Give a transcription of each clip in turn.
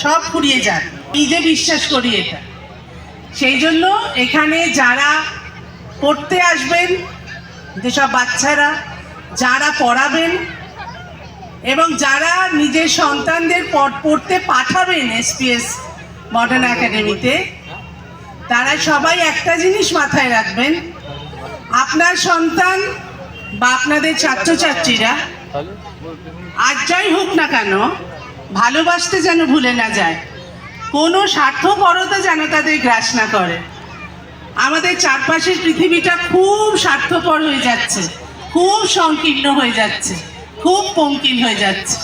সব ফুরিয়ে যাক, নিজে বিশ্বাস করি এটা। সেই জন্য এখানে যারা পড়তে আসবেন, যেসব বাচ্চারা, যারা পড়াবেন এবং যারা নিজের সন্তানদের পড়তে পাঠাবেন এসপিএস মডার্ন একাডেমিতে, তারা সবাই একটা জিনিস মাথায় রাখবেন, আপনার সন্তান বা আপনাদের ছাত্রছাত্রীরা আর যাই হোক না কেন ভালোবাসতে যেন ভুলে না যায়, কোনো স্বার্থপরতা যেন তাদের গ্রাস না করে। আমাদের চারপাশের পৃথিবীটা খুব স্বার্থপর হয়ে যাচ্ছে, খুব সংকীর্ণ হয়ে যাচ্ছে, খুব পঙ্কিল হয়ে যাচ্ছে।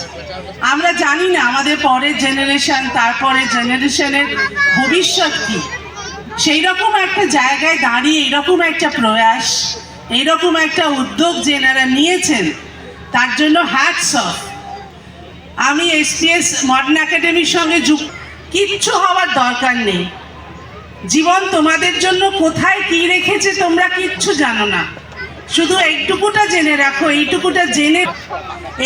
আমরা জানি না আমাদের পরের জেনারেশন, তারপরের জেনারেশনের ভবিষ্যৎ কী। সেই রকম একটা জায়গায় দাঁড়িয়ে এইরকম একটা প্রয়াস, এইরকম একটা উদ্যোগ যেনারা নিয়েছেন, তার জন্য হ্যাটস অফ। আমি এসপিএস মডার্ন একাডেমির সঙ্গে কিচ্ছু হওয়ার দরকার নেই। জীবন তোমাদের জন্য কোথায় কি রেখেছে তোমরা কিচ্ছু জানো না, শুধু এইটুকুটা জেনে রাখো, এইটুকুটা জেনে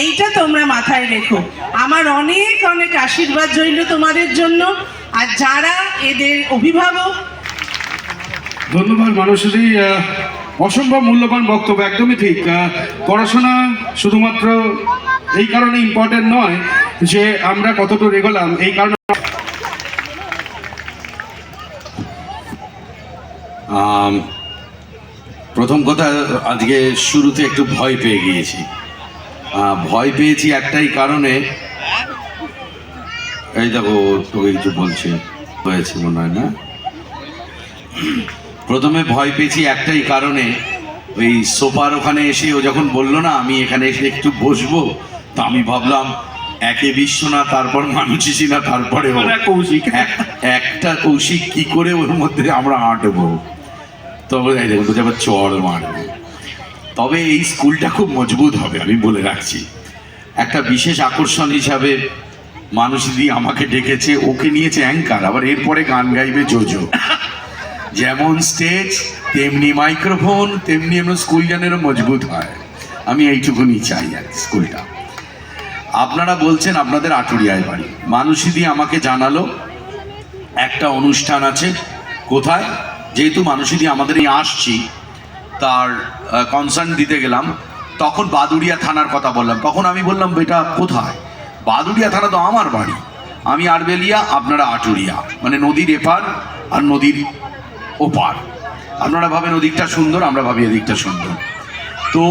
এইটা তোমরা মাথায় রেখো। আমার অনেক অনেক আশীর্বাদ রইল তোমাদের জন্য। আর যারা এদের অভিভাবক, ধন্যবাদ মানসী, অসম্ভব মূল্যবান বক্তব্য। একদমই ঠিক। পড়াশোনা শুধুমাত্র এই কারণে ইম্পর্টেন্ট নয় যে আমরা কতদূর এগোলাম, এই কারণে প্রথম কথা, আজকে শুরুতে একটু ভয় পেয়ে গিয়েছি। ভয় পেয়েছি একটাই কারণে, এই দেখো তোকে কিছু বলছে হয়েছে মনে হয় না। প্রথমে ভয় পেয়েছি একটাই কারণে, ওই সোফার ওখানে এসে ও যখন বললো না আমি এখানে এসে একটু বসবো, তো আমি ভাবলাম একে বিশ্বনাথ, তারপর মানুষই না, তারপরে কৌশিক, একটা কৌশিক কি করে ওর মধ্যে আমরা আঁটবো, তবে দেখুন যাবে চড় মারবে। তবে এই স্কুলটা খুব মজবুত হবে, আমি বলে রাখছি। একটা বিশেষ আকর্ষণ হিসাবে মানুষদি আমাকে ডেকেছে, ওকে নিয়েছে অ্যাঙ্কার, আবার এরপরে গান গাইবে জোজো। যেমন স্টেজ তেমনি মাইক্রোফোন, তেমনি আমরা স্কুল যেন মজবুত হয়, আমি এইটুকুনি চাই আর স্কুলটা। আপনারা বলছেন আপনাদের আটুরিয়ায় বাড়ি, মানুষদি আমাকে জানালো একটা অনুষ্ঠান আছে। কোথায়? যেহেতু মানুষদি আমাদের আসছি, তার কনসার্ন দিতে গেলাম, তখন বাদুড়িয়া থানার কথা বললাম। তখন আমি বললাম বেটা কোথায়? বাদুড়িয়া থানা তো আমার বাড়ি, আমি আরবেলিয়া, আপনারা আটুরিয়া, মানে নদীর এপার আর নদীর ওপার। আপনারা ভাবেন ওদিকটা সুন্দর, আমরা ভাবি এদিকটা সুন্দর। তো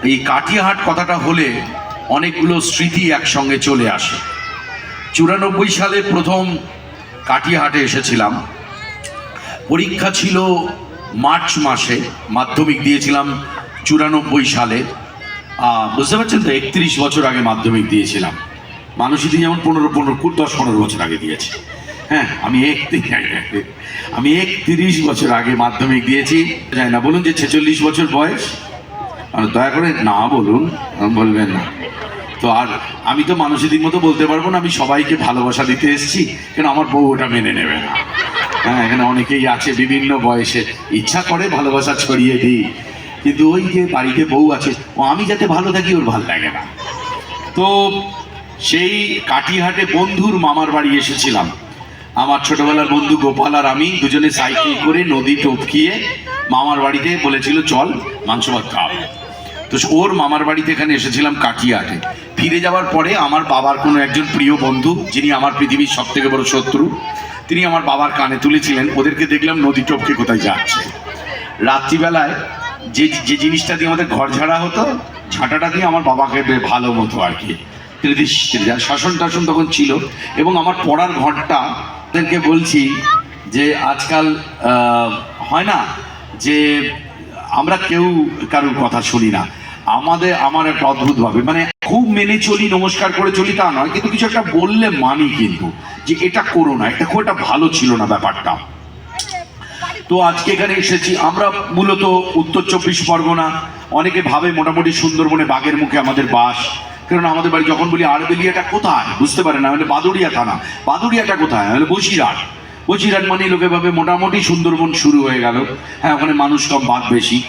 এই কাটিয়াহাট কথাটা হলে অনেকগুলো স্মৃতি একসঙ্গে চলে আসে। 94 সালে প্রথম কাটিয়াহাটে এসেছিলাম। পরীক্ষা ছিল মার্চ মাসে, মাধ্যমিক দিয়েছিলাম 94 সালে। বুঝতে পারছেন তো, 31 বছর আগে মাধ্যমিক দিয়েছিলাম। মানুষই যেমন 10-15 বছর আগে দিয়েছে। হ্যাঁ, আমি 31 বছর আগে মাধ্যমিক দিয়েছি। যায় না বলুন যে 46 বছর বয়স, দয়া করে না বলুন, বলবেন না তো। আর আমি তো মানুষের মতো বলতে পারবো না আমি সবাইকে ভালোবাসা দিতে এসেছি, কেন আমার বউ ওটা মেনে নেবে না। হ্যাঁ, এখানে অনেকেই আছে বিভিন্ন বয়সে, ইচ্ছা করে ভালোবাসা ছড়িয়ে দিই, কিন্তু ওই যে বাড়িতে বউ আছে, ও আমি যাতে ভালো থাকি ওর ভালো লাগে না। তো সেই কাটিহাটে বন্ধুর মামার বাড়ি এসেছিলাম। আমার ছোটবেলার বন্ধু গোপাল আর আমি দুজনে সাইকেল করে নদী টপকিয়ে মামার বাড়িতে বলেছিল চল মাংস ভাত খাওয়াবো। তো ওর মামার বাড়িতে এখানে এসেছিলাম কাটিয়াহাটে। ফিরে যাওয়ার পরে আমার বাবার কোনো একজন প্রিয় বন্ধু, যিনি আমার পৃথিবীর সব থেকে বড় শত্রু, তিনি আমার বাবার কানে তুলেছিলেন। ওদেরকে দেখলাম নদী টপকে কোথায় যাচ্ছে। রাত্রিবেলায় যে জিনিসটা দিয়ে আমাদের ঘর ঝাড়া হতো, ঝাঁটাটা দিয়ে আমার বাবাকে ভালো মতো আর কি শাসন টাসন তখন ছিল। এবং আমার পড়ার ঘরটা, ওদেরকে বলছি যে আজকাল হয় না যে আমরা কেউ কারোর কথা শুনি না, আমার একটা অদ্ভুতভাবে মানে খুব মেনে চলি, নমস্কার করে চলি তা নয়, কিন্তু কিছু একটা বললে মানি, কিন্তু যে এটা করো না, এটা খুব একটা ভালো ছিল না ব্যাপারটা। তো আজকে এখানে এসেছি আমরা মূলত উত্তর 24 পরগনা। অনেকে ভাবে মোটামুটি সুন্দরবনে বাঘের মুখে আমাদের বাস, কারণ আমাদের বাড়ি যখন বলি আরবেলিয়াটা কোথায় বুঝতে পারে না, মানে বাদুড়িয়া থানা, বাদুড়িয়াটা কোথায়, মানে বসিরহাট। বসিরহাট মানে লোকে ভাবে মোটামুটি সুন্দরবন শুরু হয়ে গেল। হ্যাঁ, ওখানে মানুষ কম বাঘ বেশি।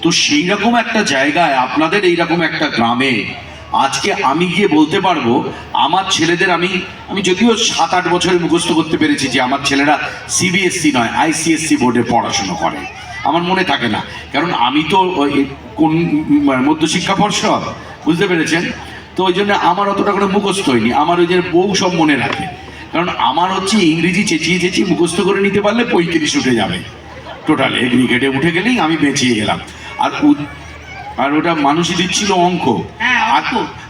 তো সেই রকম একটা জায়গায়, আপনাদের এইরকম একটা গ্রামে আজকে আমি গিয়ে বলতে পারবো আমার ছেলেদের আমি যদিও 7-8 বছরে মুখস্থ করতে পেরেছি যে আমার ছেলেরা সিবিএসসি নয় আইসিএসসি বোর্ডে পড়াশুনো করে। আমার মনে থাকে না, কারণ আমি তো কোন মধ্যশিক্ষা পর্ষদ, বুঝতে পেরেছেন? তো ওই জন্য আমার অতটা করে মুখস্থ হয়নি। আমার ওই যে বউ সব মনে রাখে, কারণ আমার হচ্ছে ইংরেজি চেঁচিয়ে মুখস্থ করে নিতে পারলে 35 উঠে যাবে টোটাল। এগ্রিগেটে উঠে গেলেই আমি বেঁচিয়ে গেলাম। আর ওটা মানুষই দিচ্ছিল অঙ্ক। আর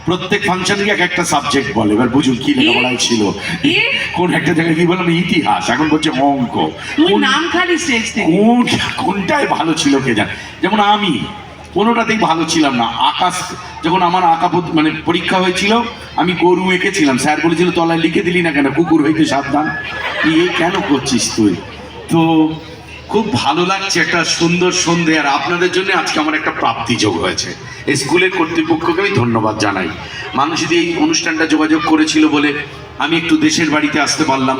প্রত্যেক ফাংশনকে এক একটা সাবজেক্ট বলে। এবার বুঝুন কি লেখাপড়ায় ছিল। কোন একটা জায়গায় কি বললাম ইতিহাস, এখন বলছে অঙ্ক। কোনটায় ভালো ছিল কে জানে। যেমন আমি কোনোটাতেই ভালো ছিলাম না। আকাশ যখন আমার আঁকা মানে পরীক্ষা হয়েছিল, আমি গরু এঁকেছিলাম। স্যার বলেছিল তলায় লিখে দিলি না কেন, কুকুর হইতে সাবধান। কেন করছিস তুই? তো খুব ভালো লাগছে, একটা সুন্দর সন্ধে। আর আপনাদের জন্য আজকে আমার একটা প্রাপ্তি যোগ হয়েছে। এই স্কুলের কর্তৃপক্ষকে আমি ধন্যবাদ জানাই। মানুষ যদি এই অনুষ্ঠানটা যোগাযোগ করেছিল বলে আমি একটু দেশের বাড়িতে আসতে পারলাম।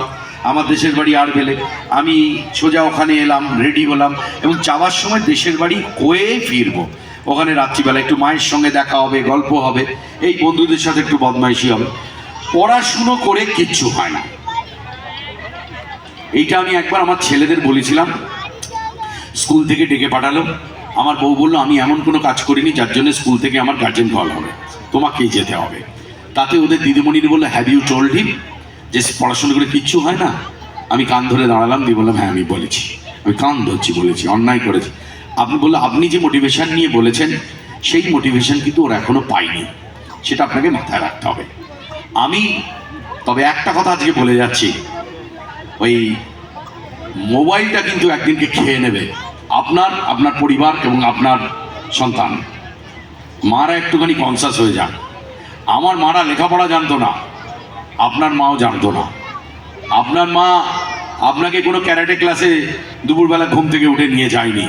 আমার দেশের বাড়ি আরবেলে। আমি সোজা ওখানে এলাম, রেডি হলাম, এবং যাওয়ার সময় দেশের বাড়ি হয়ে ফিরবো। ওখানে রাত্রিবেলা একটু মায়ের সঙ্গে দেখা হবে, গল্প হবে, এই বন্ধুদের সাথে একটু বদমাইশি হবে। পড়াশুনো করে কিচ্ছু হয় না। এইটা আমি একবার আমার ছেলেদের বলেছিলাম, স্কুল থেকে ডেকে পাঠালো। আমার বউ বললো আমি এমন কোনো কাজ করিনি যার জন্য স্কুল থেকে আমার গার্জেন কল হবে, তোমাকেই যেতে হবে। তাতে ওদের দিদিমণির বললো হ্যাভ ইউ টোল্ড হিম যে পড়াশোনা করে কিচ্ছু হয় না? আমি কান ধরে দাঁড়ালাম, দিয়ে বললাম হ্যাঁ আমি বলেছি, আমি কান ধরছি, বলেছি, অন্যায় করেছি। আপনি বললো আপনি যে মোটিভেশন নিয়ে বলেছেন সেই মোটিভেশন কিন্তু ওরা এখনো পাইনি, সেটা আপনাকে মাথায় রাখতে হবে। আমি তবে একটা কথা আজকে বলে যাচ্ছি, ওই মোবাইলটা কিন্তু একদিনকে খেয়ে নেবে আপনার পরিবার এবং আপনার সন্তান। মারা একটুখানি কনসাস হয়ে যান। আমার মারা লেখাপড়া জানতো না, আপনার মাও জানতো না। আপনার মা আপনাকে কোনো ক্যারাটে ক্লাসে দুপুরবেলা ঘুম থেকে উঠে নিয়ে যায়নি,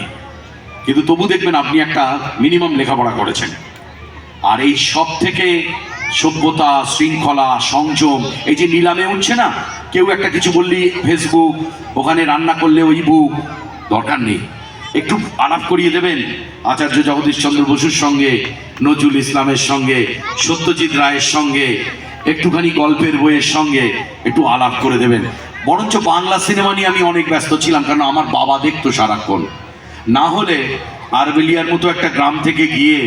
কিন্তু তবু দেখবেন আপনি একটা মিনিমাম লেখাপড়া করেছেন। আর এই সব থেকে সভ্যতা, শৃঙ্খলা, সংযম, এই যে নিলামে উঠছে না, কেউ একটা কিছু বললি ফেসবুক, ওখানে রান্না করলে ওই বুক, দরকার নেই। একটু আলাপ করিয়ে দেবেন আচার্য জগদীশচন্দ্র বসুর সঙ্গে, নজরুল ইসলামের সঙ্গে, সত্যজিৎ রায়ের সঙ্গে, একটুখানি গল্পের বইয়ের সঙ্গে একটু আলাপ করে দেবেন। বরঞ্চ বাংলা সিনেমা নিয়ে আমি অনেক ব্যস্ত ছিলাম, কারণ আমার বাবা দেখতো সারাক্ষণ। না হলে আরবেলিয়ার মতো একটা গ্রাম থেকে গিয়ে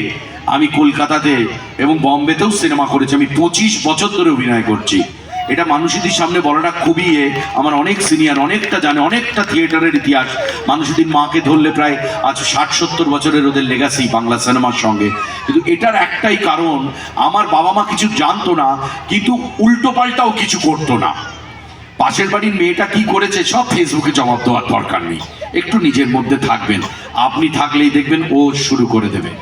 আমি কলকাতাতে এবং বম্বেতেও সিনেমা করেছি। আমি 25 বছর ধরে অভিনয় করছি। এটা মানুষদের সামনে বলাটা খুবই আমার অনেক সিনিয়র, অনেকটা জানে, অনেকটা থিয়েটারের ইতিহাস। মানুষদের মাকে ধরলে প্রায় আজ 60-70 বছরের ওদের লেগাসি বাংলা সিনেমার সঙ্গে। কিন্তু এটার একটাই কারণ, আমার বাবা মা কিছু জানতো না, কিন্তু উল্টো পাল্টাও কিছু করতো না। পাশের বাড়ির মেয়েটা কি করেছে সব ফেসবুকে জবাব দেওয়ার দরকার নেই। একটু নিজের মধ্যে থাকবেন, আপনি থাকলেই দেখবেন ও শুরু করে দেবে,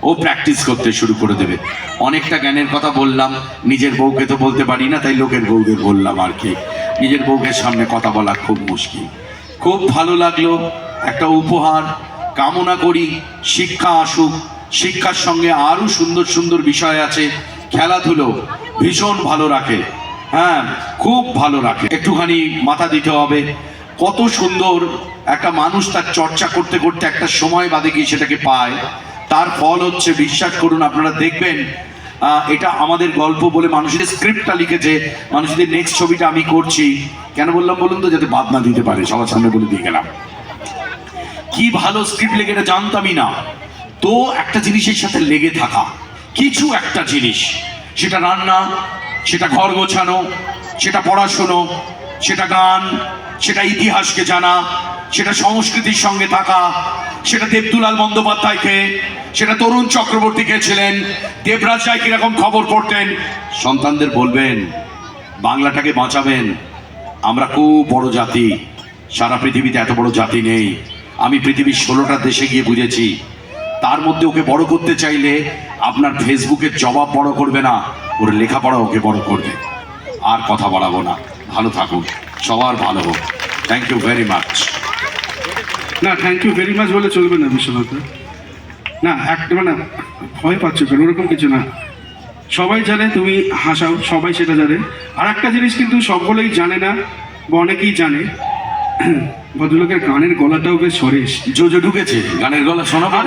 ও প্র্যাকটিস করতে শুরু করে দেবে। অনেকটা জ্ঞানের কথা বললাম, নিজের বউকে তো বলতে পারি না, তাই লোকের বউদের বললাম আর কি। নিজের বউকে সামনে কথা বলা খুব মুশকিল। খুব ভালো লাগলো, একটা উপহার কামনা করি শিক্ষা আসুক। শিক্ষার সঙ্গে আরও সুন্দর সুন্দর বিষয় আছে। খেলাধুলো ভীষণ ভালো রাখে, হ্যাঁ খুব ভালো রাখে। একটুখানি মাথা দিতে হবে। কত সুন্দর একটা মানুষ তার চর্চা করতে করতে একটা সময় বাদে গিয়ে সেটাকে পায়। তার ফল হচ্ছে, বিশ্বাস করুন আপনারা দেখবেন, এটা আমাদের গল্প বলে মানুষের স্ক্রিপ্টটা লিখেছে, মানুষদের নেক্সট ছবিটা আমি করছি। কেন বললাম বলুন তো, যাতে বাদ না দিতে পারে, সবার সামনে বলে দিয়ে গেলাম। কি ভালো স্ক্রিপ্ট লেগে, এটা জানতামই না। তো একটা জিনিসের সাথে লেগে থাকা, কিছু একটা জিনিস, সেটা রান্না, সেটা ঘর গোছানো, সেটা পড়াশুনো, সেটা গান, সেটা ইতিহাসকে জানা, সেটা সংস্কৃতির সঙ্গে থাকা, সেটা দেবদুলাল বন্দ্যোপাধ্যায়কে, সেটা তরুণ চক্রবর্তীকে ছিলেন, দেবরাজ রায় কিরকম খবর পড়তেন। সন্তানদের বলবেন বাংলাটাকে বাঁচাবেন। আমরা খুব বড় জাতি, সারা পৃথিবীতে এত বড় জাতি নেই। আমি পৃথিবীর 16টা দেশে গিয়ে বুঝেছি, তার মধ্যে ওকে বড় করতে চাইলে আপনার ফেসবুকের জবাব বড় করবে না, ওর লেখাপড়া ওকে বড় করবে। আর কথা বাড়াবো না, ভালো থাকুন, সবার ভালো হোক। Thank you very much. না, থ্যাংক ইউ ভেরি মাচ বলে চলবে না বিশ্বনাথ। না, একটা মানে ভয় পাচ্ছ কেন, ওরকম কিছু না। সবাই জানে তুমি হাসাও, সবাই সেটা জানে। আর একটা জিনিস কিন্তু সকলেই জানে না, বা অনেকেই জানে, ভদ্রলোকের গানের গলাটাও বেশ সরেস। জোজো ঢুকেছে, গানের গলা শোনাবো।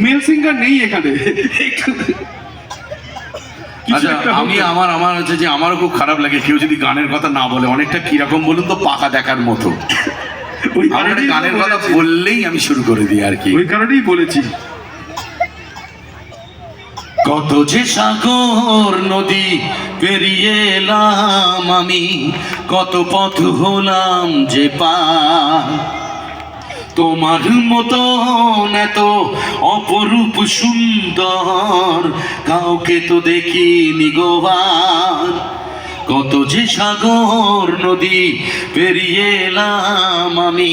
মেল সিঙ্গার নেই এখানে। কিছু আচ্ছা একটা আমি হোক। আমার হচ্ছে যে আমারও খুব খারাপ লাগে কেউ যদি গানের কথা না বলে, অনেকটা কিরকম বলুন তো, পাকা দেখার মতো। ওই আমার কারণেই গানের কথা বলেছি। বললেই আমি শুরু করে দিই আর কি। ওই কারণেই বলেছি। কত যে সাগর নদী পেরিয়ে এলাম আমি, কত পথ হলাম যে পার, তোমার মতো এত অপরূপ সুন্দর কাউকে তো দেখিনি গো আর। কত যে সাগর নদী পেরিয়ে এলাম আমি,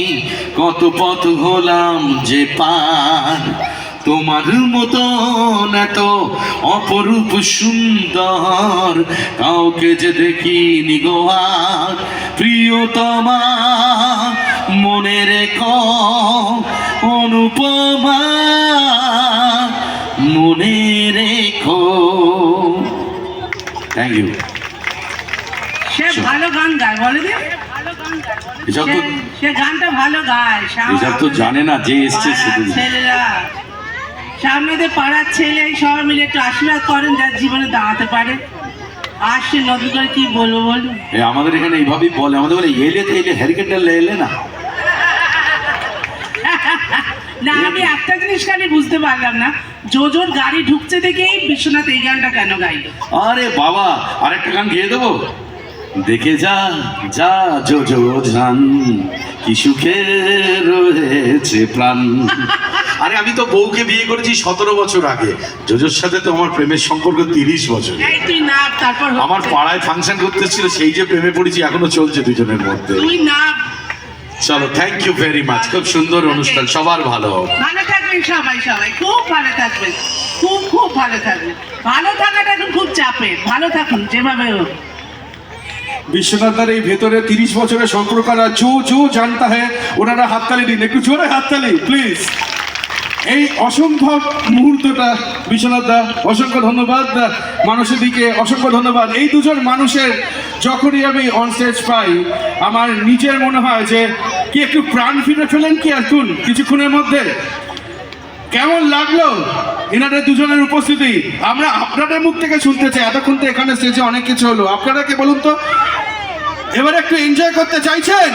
কত পথ হলাম যে পার, তোমার মতন এত অপরূপ সুন্দর কাউকে যে দেখিনি গো আর। প্রিয়তমা মনে রেখো, অনুপমা মনে রেখো। Thank you. সে ভালো গান গায়, বলে দিন। এসব তো সে গানটা ভালো গায়। এসব তো জানে না, যে এসছে পাড়ার শুধু। ছেলেরা, সামনেদের পাড়ার ছেলে সবাই মিলে একটু আশীর্বাদ করেন যার জীবনে দাঁড়াতে পারে। আসছে নতুন করে কি বলবো বলুন। আমাদের এখানে এইভাবেই বলে, আমাদের বলে এলে তো এলে, হ্যারিকেনটা এলে না। না, আমি একটা জিনিস খালি বুঝতে পারলাম না, জোজোর গাড়ি ঢুকছে থেকেই বিশ্বনাথ এই গানটা কেন গাইলো? আরে বাবা, আরেকটা গান গেয়ে দেবো। দেখে যা যা জো জান, কি সুখে রয়েছে প্রাণ। আরে আমি তো বউকে বিয়ে করেছি 17 বছর আগে, জোজোর সাথে তো আমার প্রেমের সম্পর্ক 30 বছর। এই তুই না, তারপর হচ্ছে। আমার পাড়ায় ফাংশন করতে ছিল, সেই যে প্রেমে পড়েছি, এখনো চলছে দুজনের মধ্যে। তুই না। চলো, থ্যাংক ইউ ভেরি মাচ, খুব সুন্দর অনুষ্ঠান, সবার ভালো হোক। ভালো থাকবেন সবাই, সবাই খুব ভালো থাকবেন, খুব খুব ভালো থাকবেন। ভালো থাকাটা এখন খুব চাপের, ভালো থাকুন যেভাবে হোক। বিশ্বনাথদার এই ভেতরে 30 বছরের সম্পর্ক জো জানতা হ্যাঁ, ওনারা হাততালি দিন, একটু জোরে হাততালি প্লিজ। এই অসম্ভব মুহূর্তটা বিশ্বনাথ দা, অসংখ্য ধন্যবাদ। মানুষের দিকে অসংখ্য ধন্যবাদ। এই দুজন মানুষের যখনই আমি অন স্টেজ পাই, আমার নিজের মনে হয় যে কি একটু প্রাণ ফিরে ফেলেন কি এখন কিছুক্ষণের মধ্যে। কেমন লাগলো এনাদের দুজনের উপস্থিতি? আমরা আপনাদের মুখ থেকে শুনতে চাই। এতক্ষণ তো এখানে স্টেজে অনেক কিছু হলো, আপনারা কে বলুন তো, এবার একটু এনজয় করতে চাইছেন?